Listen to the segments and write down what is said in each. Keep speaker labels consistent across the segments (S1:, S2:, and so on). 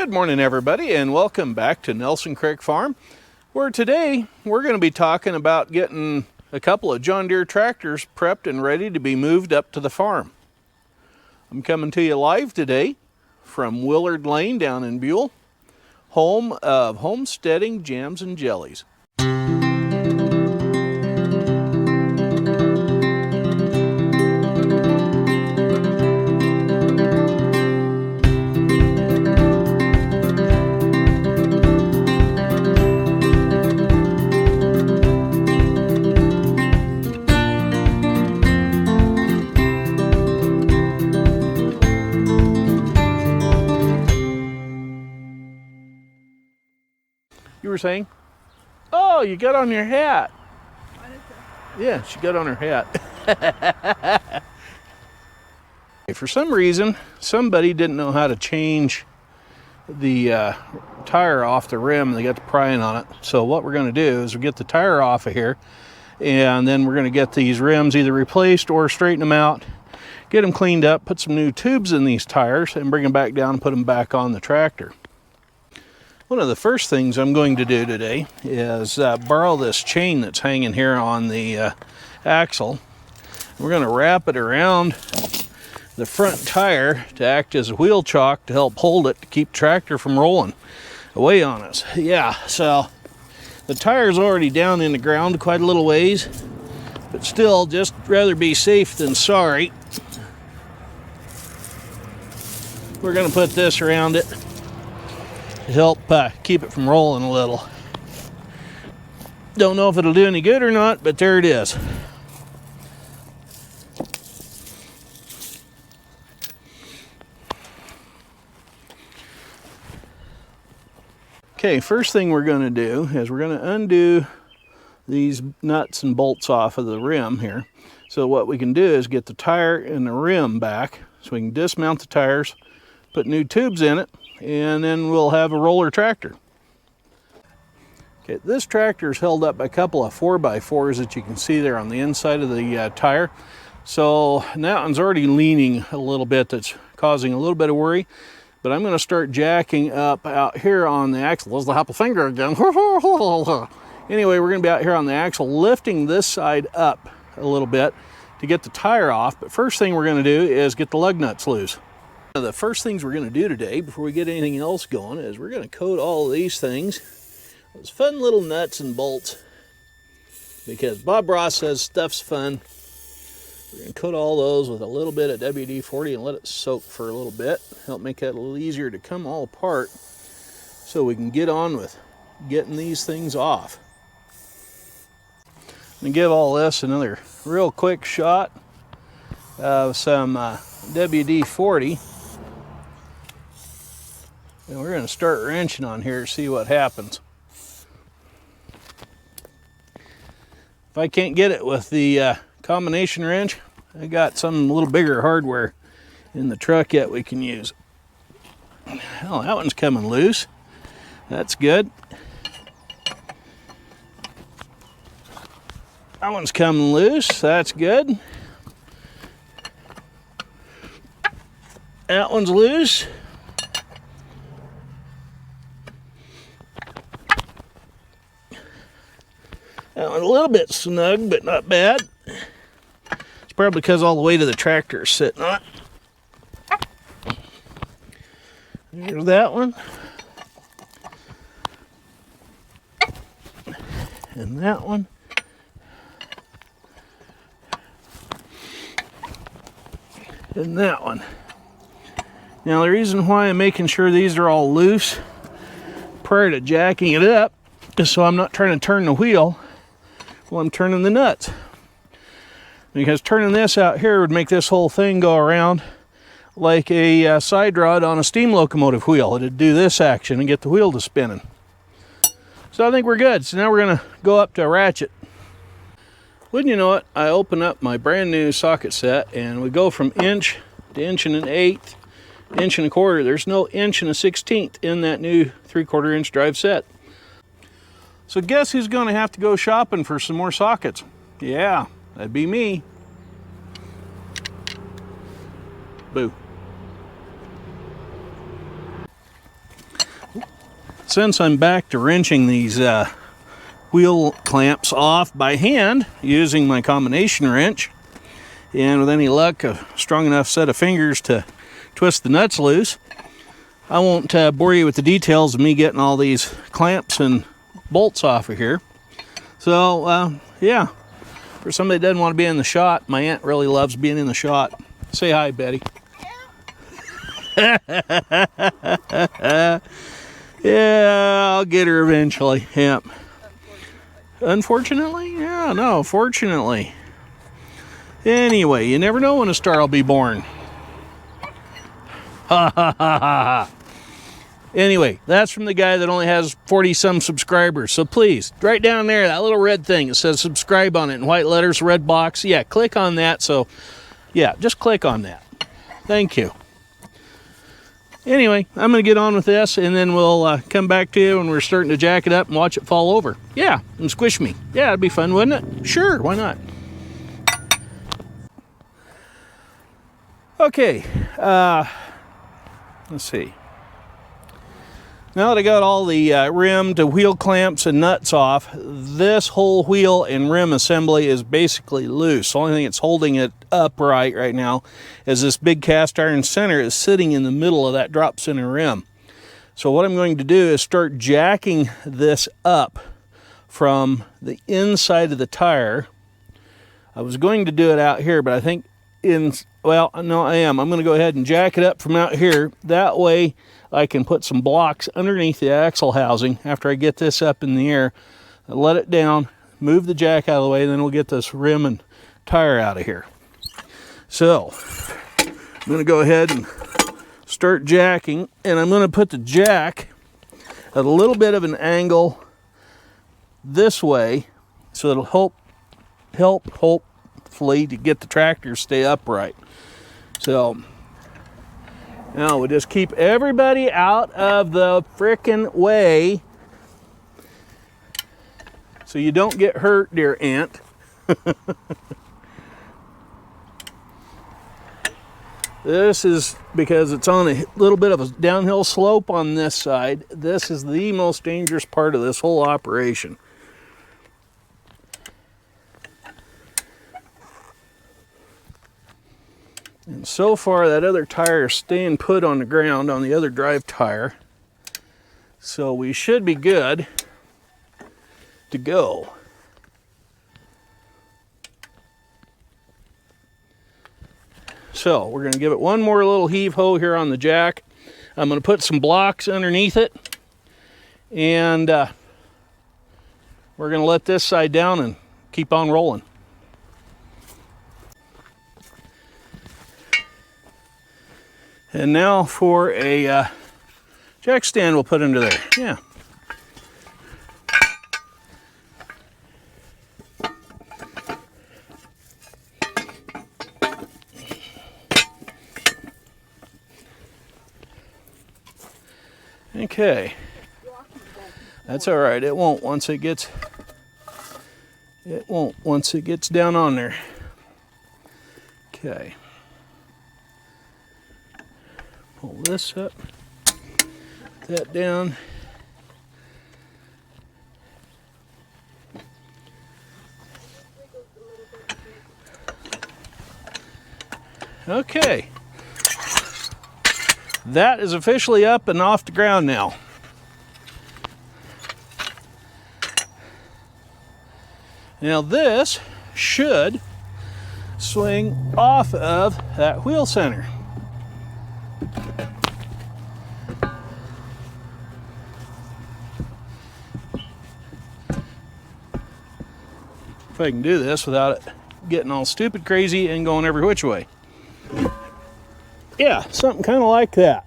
S1: Good morning, everybody, and welcome back to Nelson Creek Farm, where today we're going to be talking about getting a couple of John Deere tractors prepped and ready to be moved up to the farm. I'm coming to you live today from Willard Lane down in Buell, home of Homesteading Jams and Jellies. You were saying? Oh, you got on your hat.
S2: What is it?
S1: Yeah, she got on her hat. For some reason, somebody didn't know how to change the tire off the rim. They got the prying on it. So what we're going to do is we get the tire off of here, and then we're going to get these rims either replaced or straighten them out, get them cleaned up, put some new tubes in these tires, and bring them back down and put them back on the tractor. One of the first things I'm going to do today is borrow this chain that's hanging here on the axle. We're going to wrap it around the front tire to act as a wheel chock to help hold it to keep the tractor from rolling away on us. Yeah, so the tire's already down in the ground quite a little ways, but still, just rather be safe than sorry. We're going to put this around it to help keep it from rolling a little. Don't know if it'll do any good or not, but there it is. Okay, first thing we're going to do is we're going to undo these nuts and bolts off of the rim here. So what we can do is get the tire and the rim back so we can dismount the tires, put new tubes in it, and then we'll have a roller tractor. Okay, this tractor is held up by a couple of 4x4s that you can see there on the inside of the tire. So that one's already leaning a little bit. That's causing a little bit of worry. But I'm going to start jacking up out here on the axle. There's the apple finger again. Anyway, we're going to be out here on the axle, lifting this side up a little bit to get the tire off. But first thing we're going to do is get the lug nuts loose. One of the first things we're going to do today, before we get anything else going, is we're going to coat all of these things, those fun little nuts and bolts, because Bob Ross says stuff's fun. We're going to coat all those with a little bit of WD-40 and let it soak for a little bit. Help make that a little easier to come all apart so we can get on with getting these things off. I'm going to give all this another real quick shot of some WD-40. And we're going to start wrenching on here to see what happens. If I can't get it with the combination wrench, I got some little bigger hardware in the truck yet we can use. Oh, that one's coming loose. That's good. That one's coming loose. That's good. That one's loose. That one's a little bit snug, but not bad. It's probably because all the weight of the tractor is sitting on it. There's that one. And that one. And that one. Now the reason why I'm making sure these are all loose prior to jacking it up is so I'm not trying to turn the wheel while I'm turning the nuts. Because turning this out here would make this whole thing go around like a side rod on a steam locomotive wheel. It'd do this action and get the wheel to spinning. So I think we're good. So now we're going to go up to a ratchet. Wouldn't you know it, I open up my brand new socket set and we go from inch to inch and an eighth, inch and a quarter. There's no inch and a 16th in that new 3/4 inch drive set. So guess who's going to have to go shopping for some more sockets? Yeah, that'd be me. Boo. since I'm back to wrenching these wheel clamps off by hand using my combination wrench, and with any luck a strong enough set of fingers to twist the nuts loose, I won't bore you with the details of me getting all these clamps and bolts off of here. So yeah, for somebody that doesn't want to be in the shot, my aunt really loves being in the shot. Say hi, Betty. Yeah, I'll get her eventually. Yep. Unfortunately? Yeah, no, fortunately. Anyway, you never know when a star will be born. Ha ha ha ha ha. Anyway, that's from the guy that only has 40-some subscribers. So please, right down there, that little red thing, it says subscribe on it in white letters, red box. Yeah, click on that. So, yeah, just click on that. Thank you. Anyway, I'm going to get on with this, and then we'll come back to you when we're starting to jack it up and watch it fall over. Yeah, and squish me. Yeah, it'd be fun, wouldn't it? Sure, why not? Okay, let's see. Now that I got all the rim to wheel clamps and nuts off, this whole wheel and rim assembly is basically loose. The only thing that's holding it upright right now is this big cast iron center is sitting in the middle of that drop center rim. So what I'm going to do is start jacking this up from the inside of the tire. I was going to do it out here, but I think well, no, I am. I'm going to go ahead and jack it up from out here. That way I can put some blocks underneath the axle housing after I get this up in the air, let it down, move the jack out of the way, and then we'll get this rim and tire out of here. So I'm going to go ahead and start jacking, and I'm going to put the jack at a little bit of an angle this way so it'll hopefully to get the tractor to stay upright. So now we'll just keep everybody out of the frickin' way so you don't get hurt, dear aunt. This is because it's on a little bit of a downhill slope on this side. This is the most dangerous part of this whole operation. And so far that other tire is staying put on the ground on the other drive tire. So we should be good to go. So we're going to give it one more little heave-ho here on the jack. I'm going to put some blocks underneath it. And we're going to let this side down and keep on rolling. And now for a jack stand we'll put under there. Yeah. Okay. That's all right. It won't once it gets down on there. Okay. Pull this up, that down. Okay. That is officially up and off the ground now. Now this should swing off of that wheel center. If I can do this without it getting all stupid crazy and going every which way. Yeah, something kind of like that.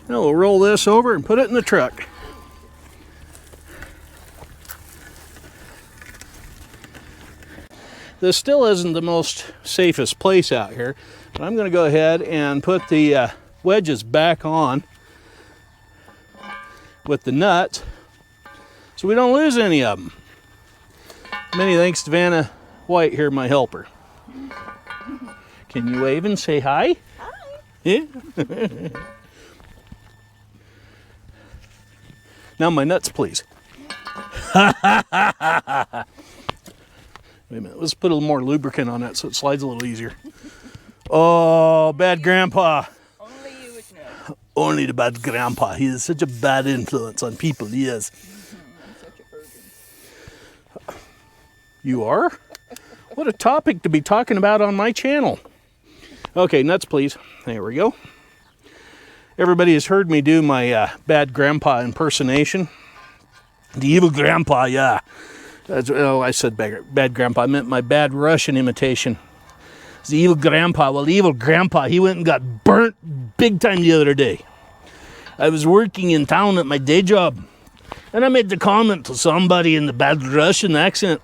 S1: Now we'll roll this over and put it in the truck. This still isn't the most safest place out here, but I'm going to go ahead and put the wedges back on with the nuts so we don't lose any of them. Many thanks to Vanna White here, my helper. Can you wave and say hi?
S2: Hi.
S1: Yeah. Now my nuts, please. Wait a minute. Let's put a little more lubricant on that so it slides a little easier. Oh, bad grandpa.
S2: Only you would know.
S1: Only the bad grandpa. He is such a bad influence on people. He is.
S2: I'm such a virgin.
S1: You are? What a topic to be talking about on my channel. Okay, nuts, please. There we go. Everybody has heard me do my bad grandpa impersonation. The evil grandpa, yeah. I said bad grandpa. I meant my bad Russian imitation. It's the evil grandpa. Well, the evil grandpa, he went and got burnt big time the other day. I was working in town at my day job, and I made the comment to somebody in the bad Russian accent.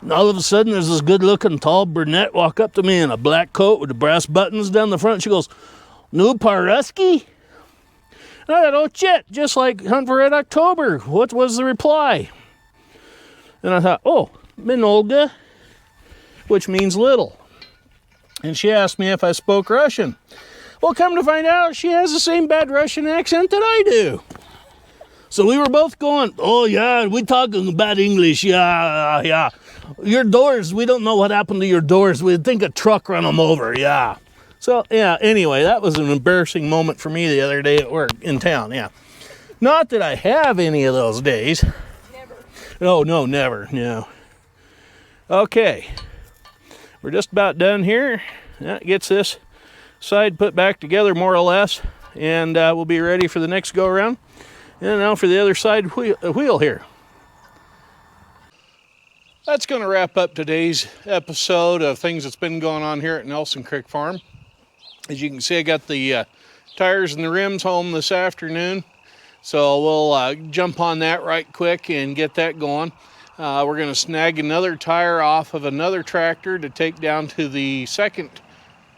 S1: And all of a sudden, there's this good-looking, tall brunette walk up to me in a black coat with the brass buttons down the front. She goes, "New Paruski?" And I thought, oh, shit, just like Hunt for Red October. What was the reply? And I thought, oh, Minolga, which means little. And she asked me if I spoke Russian. Well, come to find out, she has the same bad Russian accent that I do. So we were both going, oh, yeah, we're talking bad English, yeah. Your doors, we don't know what happened to your doors. We think a truck ran them over, yeah. So, yeah, anyway, that was an embarrassing moment for me the other day at work in town, yeah. Not that I have any of those days.
S2: Never.
S1: No, never, no. Okay, we're just about done here. That gets this side put back together more or less, and we'll be ready for the next go-around. And now for the other side wheel here. That's going to wrap up today's episode of things that's been going on here at Nelson Creek Farm. As you can see, I got the tires and the rims home this afternoon. So we'll jump on that right quick and get that going. We're going to snag another tire off of another tractor to take down to the second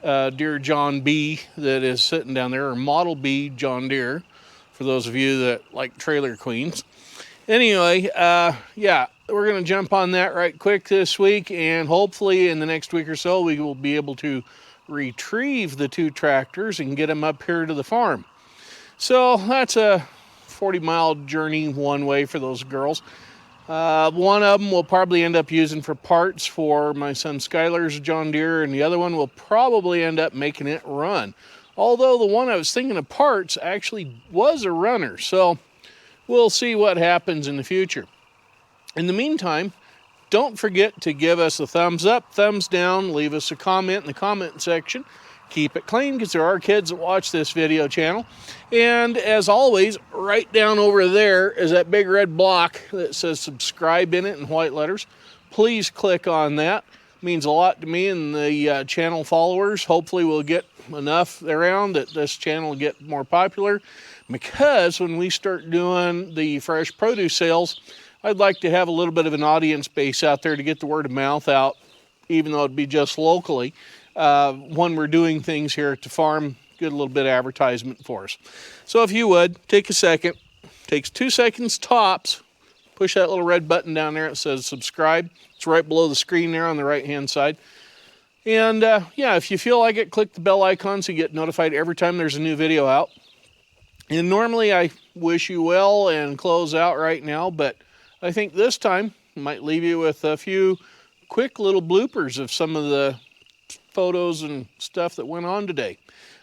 S1: Deere John B that is sitting down there, or Model B John Deere, for those of you that like trailer queens. Anyway, yeah, we're going to jump on that right quick this week, and hopefully in the next week or so we will be able to retrieve the two tractors and get them up here to the farm. So that's a 40-mile journey one way for those girls. One of them we'll probably end up using for parts for my son Skylar's John Deere, and the other one will probably end up making it run. Although the one I was thinking of parts actually was a runner, so we'll see what happens in the future. In the meantime, don't forget to give us a thumbs up, thumbs down, leave us a comment in the comment section. Keep it clean, because there are kids that watch this video channel. And as always, right down over there is that big red block that says subscribe in it in white letters. Please click on that. It means a lot to me and the channel followers. Hopefully we'll get enough around that this channel will get more popular, because when we start doing the fresh produce sales, I'd like to have a little bit of an audience base out there to get the word of mouth out, even though it'd be just locally. When we're doing things here at the farm, get a little bit of advertisement for us. So if you would, take a second, takes 2 seconds tops, push that little red button down there. It says subscribe. It's right below the screen there on the right-hand side. And yeah, if you feel like it, click the bell icon so you get notified every time there's a new video out. And normally I wish you well and close out right now, but I think this time I might leave you with a few quick little bloopers of some of the photos and stuff that went on today.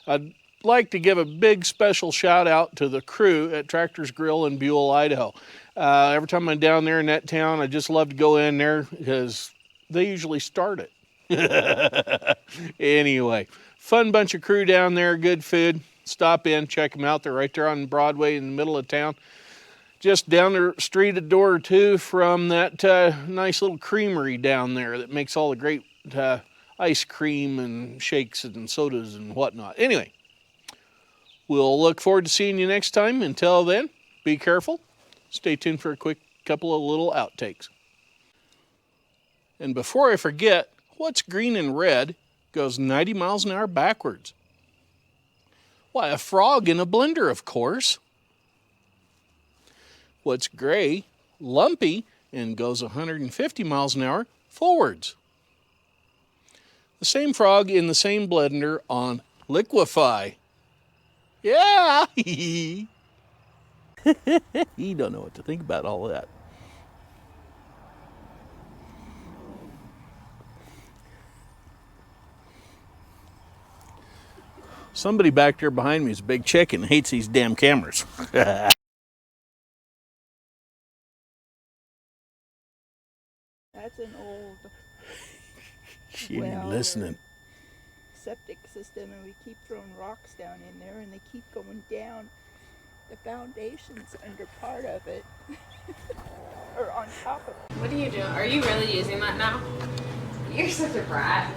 S1: I'd like to give a big special shout out to the crew at Tractors Grill in Buell, Idaho. Every time I'm down there in that town, I just love to go in there because they usually start it. Anyway, fun bunch of crew down there, good food. Stop in, check them out. They're right there on Broadway in the middle of town. Just down the street a door or two from that nice little creamery down there that makes all the great ice cream and shakes and sodas and whatnot. Anyway, we'll look forward to seeing you next time. Until then, be careful. Stay tuned for a quick couple of little outtakes. And before I forget, what's green and red goes 90 miles an hour backwards? Why, a frog in a blender, of course. What's gray, lumpy, and goes 150 miles an hour forwards? The same frog in the same blender on Liquefy. Yeah. He don't know what to think about all of that. Somebody back there behind me is a big chicken. Hates these damn cameras.
S2: That's an old
S1: She ain't
S2: well
S1: listening.
S2: or septic system, and we keep throwing rocks down in there, and they keep going down. The foundation's under part of it, or on top of it.
S3: What are you doing? Are you really using that now? You're such a brat.